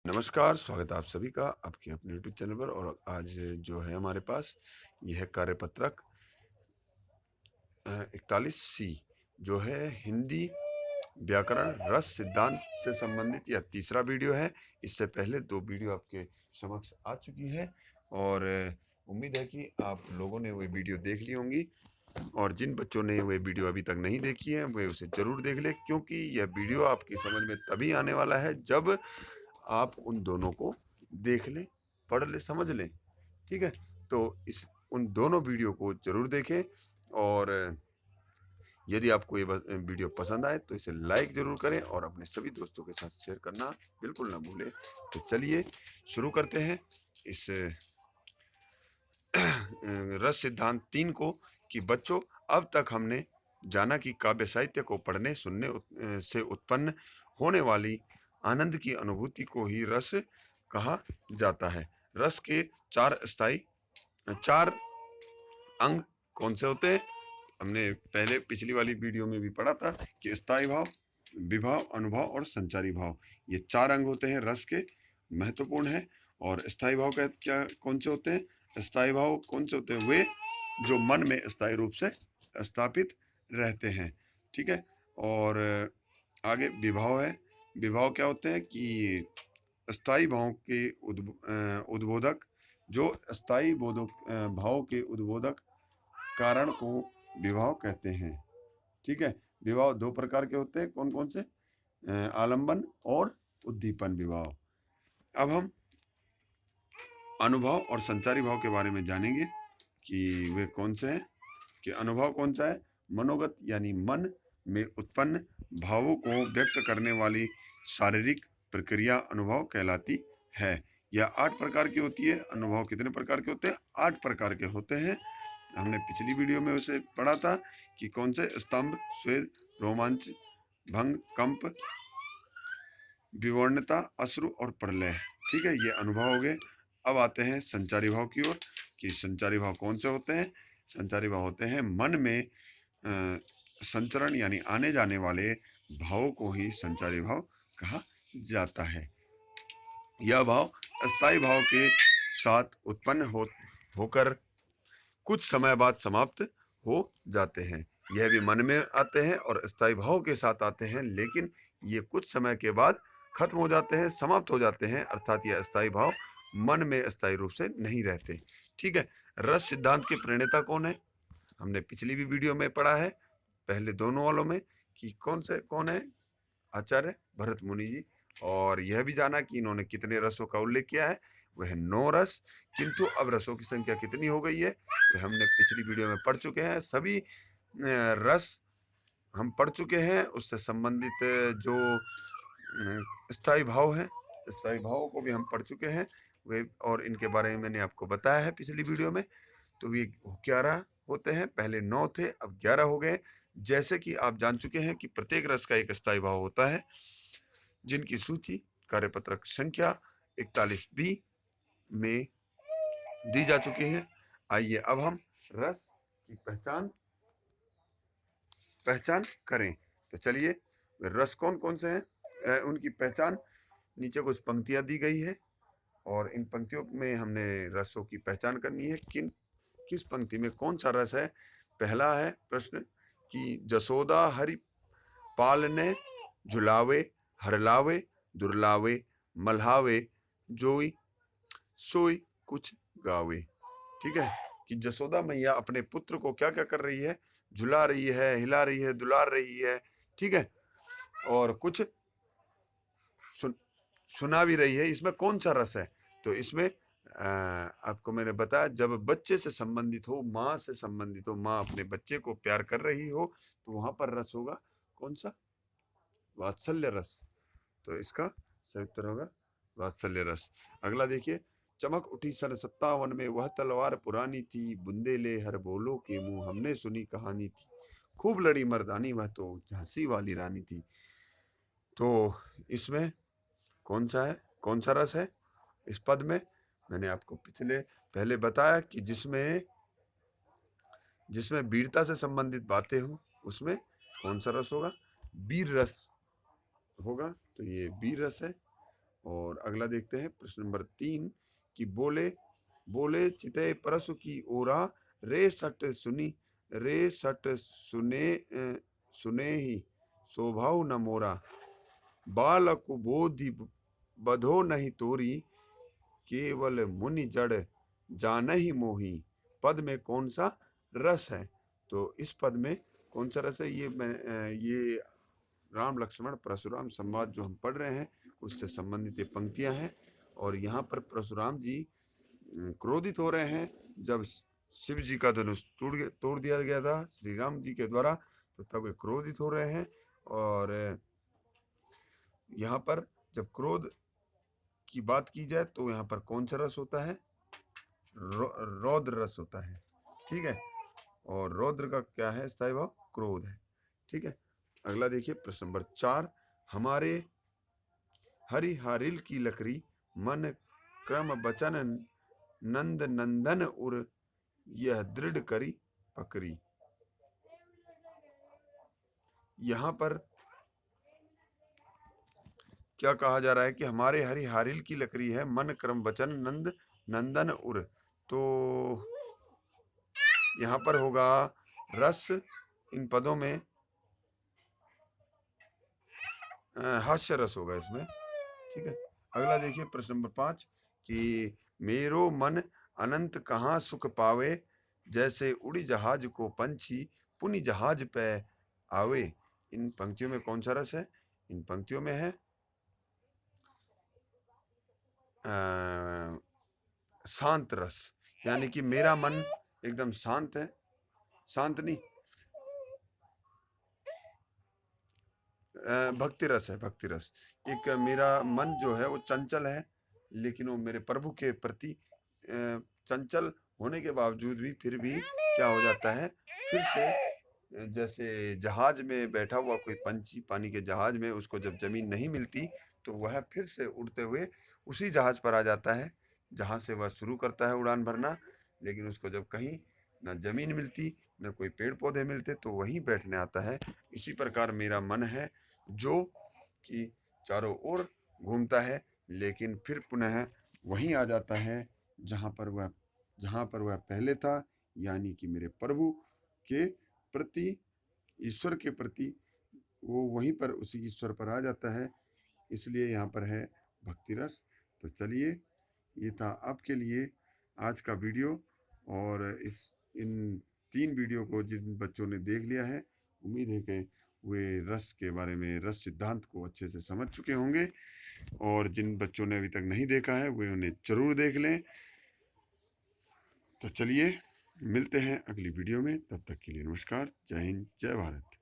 नमस्कार, स्वागत है आप सभी का आपके अपने यूट्यूब चैनल पर। और आज जो है हमारे पास ये है कार्यपत्रक 41C, जो है हिंदी व्याकरण रस सिद्धांत से संबंधित यह तीसरा वीडियो है। इससे पहले 2 वीडियो आपके समक्ष आ चुकी है और उम्मीद है कि आप लोगों ने वो वीडियो देख ली होंगी। और जिन बच्चों ने वो वीडियो अभी तक नहीं देखी है वे उसे ज़रूर देख लें, क्योंकि यह वीडियो आपकी समझ में तभी आने वाला है जब आप उन दोनों को देख लें, पढ़ लें, समझ लें। ठीक है, तो इस उन दोनों वीडियो को ज़रूर देखें। और यदि आपको ये वीडियो पसंद आए तो इसे लाइक ज़रूर करें और अपने सभी दोस्तों के साथ शेयर करना बिल्कुल ना भूलें। तो चलिए शुरू करते हैं इस रस सिद्धांत 3 को। कि बच्चों, अब तक हमने जाना कि काव्य साहित्य को पढ़ने सुनने से उत्पन्न होने वाली आनंद की अनुभूति को ही रस कहा जाता है। रस के 4 अंग कौन से होते हैं? हमने पहले पिछली वाली वीडियो में भी पढ़ा था कि स्थायी भाव, विभाव, अनुभव और संचारी भाव, ये 4 अंग होते हैं रस के, महत्वपूर्ण है। और स्थायी भाव का क्या कौन से होते हैं? स्थायी भाव कौन से होते हैं? वे जो मन में स्थायी रूप से स्थापित रहते हैं। ठीक है। और आगे विभाव है। विभाव क्या होते हैं? कि स्थायी भाव के उद्बोधक, जो स्थायी भाव के उद्बोधक कारण को विभाव कहते हैं। ठीक है। विभाव 2 प्रकार के होते हैं, कौन कौन से? आलंबन और उद्दीपन विभाव। अब हम अनुभव और संचारी भाव के बारे में जानेंगे कि वे कौन से हैं। कि अनुभव कौन सा है? मनोगत यानी मन में उत्पन्न भावों को व्यक्त करने वाली शारीरिक प्रक्रिया अनुभव कहलाती है। यह 8 प्रकार की होती है। अनुभव कितने प्रकार के होते हैं? 8 प्रकार के होते हैं। हमने पिछली वीडियो में उसे पढ़ा था कि कौन से? स्तंभ, स्वेद, रोमांच, भंग, कंप, विवर्णता, अश्रु और प्रलय। ठीक है, ये अनुभव हो गए। अब आते हैं संचारी भाव की ओर। कि संचारी भाव कौन से होते हैं? संचारी भाव होते हैं मन में संचरण यानी आने जाने वाले भावों को ही संचारी भाव कहा जाता है। यह भाव अस्थायी भाव के साथ उत्पन्न होकर कुछ समय बाद समाप्त हो जाते हैं। यह भी मन में आते हैं और अस्थायी भाव के साथ आते हैं, लेकिन ये कुछ समय के बाद खत्म हो जाते हैं, समाप्त हो जाते हैं। अर्थात यह अस्थायी भाव मन में अस्थायी रूप से नहीं रहते। ठीक है। रस सिद्धांत के प्रणेता कौन है? हमने पिछली भी वीडियो में पढ़ा है, पहले दोनों वालों में, कि कौन है? आचार्य भरत मुनि जी। और यह भी जाना कि इन्होंने कितने रसों का उल्लेख किया है। वह 9 रस। किंतु अब रसों की संख्या कितनी हो गई है वह हमने पिछली वीडियो में पढ़ चुके हैं। सभी रस हम पढ़ चुके हैं। उससे संबंधित जो स्थायी भाव है, स्थायी भावों को भी हम पढ़ चुके हैं वे, और इनके बारे में मैंने आपको बताया है पिछली वीडियो में। तो ये 11 होते हैं, पहले 9 थे, अब 11 हो गए। जैसे कि आप जान चुके हैं कि प्रत्येक रस का एक स्थायी भाव होता है, जिनकी सूची कार्यपत्रक संख्या 41B में दी जा चुकी है। आइए अब हम रस की पहचान करें। तो चलिए, रस कौन कौन से हैं उनकी पहचान नीचे कुछ पंक्तियां दी गई है, और इन पंक्तियों में हमने रसों की पहचान करनी है। किस पंक्ति में कौन सा रस है? पहला है प्रश्न कि जसोदा हरि पालने झुलावे, हरलावे, दुर्लावे, मल्हावे, जोई सोई कुछ गावे। ठीक है। कि जसोदा मैया अपने पुत्र को क्या क्या कर रही है? झुला रही है, हिला रही है, दुलार रही है। ठीक है। और कुछ सुना भी रही है। इसमें कौन सा रस है? तो इसमें आपको मैंने बताया, जब बच्चे से संबंधित हो, माँ से संबंधित हो, माँ अपने बच्चे को प्यार कर रही हो, तो वहां पर रस होगा कौन सा? वात्सल्य रस। तो इसका सही उत्तर होगा वात्सल्य रस। अगला देखिए, चमक उठी सन 57 में वह तलवार पुरानी थी, बुंदेले हर बोलो के मुंह हमने सुनी कहानी थी, खूब लड़ी मर्दानी वह तो झांसी वाली रानी थी। तो इसमें कौन सा है, कौन सा रस है इस पद में? मैंने आपको पहले बताया कि जिसमें वीरता से संबंधित बातें हो उसमें कौन सा रस होगा? वीर रस होगा। तो ये वीर रस है। और अगला देखते हैं प्रश्न नंबर 3 कि बोले बोले चितय परसु की ओरा रे सट सुने ही शोभाव न मोरा बालक बोधि बधो नहीं तोरी केवल मुनि जड़ जान ही मोही। पद में कौन सा रस है? तो इस पद में कौन सा रस है? ये राम लक्ष्मण परशुराम संवाद जो हम पढ़ रहे हैं उससे संबंधित ये पंक्तियां हैं। और यहाँ पर परशुराम जी क्रोधित हो रहे हैं जब शिव जी का धनुष तोड़ दिया गया था श्री राम जी के द्वारा, तो तब वे क्रोधित हो रहे हैं। और यहाँ पर जब क्रोध की बात की जाए तो यहाँ पर कौन सा रस होता है? रौद्र रस होता है। ठीक है, और रौद्र का क्या है? स्थायी भाव क्रोध है। ठीक है, अगला देखिए प्रश्न नंबर 4 हमारे हरि हारिल की लकड़ी मन क्रम बचन नंद नंदन उर यह दृढ़ करी पकड़ी। यहाँ पर क्या कहा जा रहा है कि हमारे हरि हारिल की लकड़ी है मन क्रम वचन नंद नंदन उर। तो यहाँ पर होगा रस, इन पदों में हास्य रस होगा इसमें। ठीक है, अगला देखिए प्रश्न नंबर 5 कि मेरो मन अनंत कहाँ सुख पावे जैसे उड़ी जहाज को पंछी पुनि जहाज पे आवे। इन पंक्तियों में कौन सा रस है? इन पंक्तियों में है शांत रस, यानी कि मेरा मन एकदम शांत है, शांत नहीं, भक्ति रस है, भक्ति रस। एक मेरा मन जो है वो चंचल है, लेकिन वो मेरे प्रभु के प्रति चंचल होने के बावजूद भी फिर भी क्या हो जाता है, फिर से जैसे जहाज में बैठा हुआ कोई पंछी पानी के जहाज में, उसको जब जमीन नहीं मिलती तो वह फिर से उड़ते हुए उसी जहाज पर आ जाता है जहाँ से वह शुरू करता है उड़ान भरना। लेकिन उसको जब कहीं ना जमीन मिलती न कोई पेड़ पौधे मिलते तो वहीं बैठने आता है। इसी प्रकार मेरा मन है जो कि चारों ओर घूमता है लेकिन फिर पुनः वहीं आ जाता है जहाँ पर वह पहले था, यानी कि मेरे प्रभु के प्रति, ईश्वर के प्रति, वो वहीं पर उसी ईश्वर पर आ जाता है। इसलिए यहाँ पर है भक्ति रस। तो चलिए, ये था आपके लिए आज का वीडियो। और इन 3 वीडियो को जिन बच्चों ने देख लिया है, उम्मीद है कि वे रस के बारे में, रस सिद्धांत को अच्छे से समझ चुके होंगे। और जिन बच्चों ने अभी तक नहीं देखा है वे उन्हें जरूर देख लें। तो चलिए मिलते हैं अगली वीडियो में, तब तक के लिए नमस्कार, जय हिंद, जय भारत।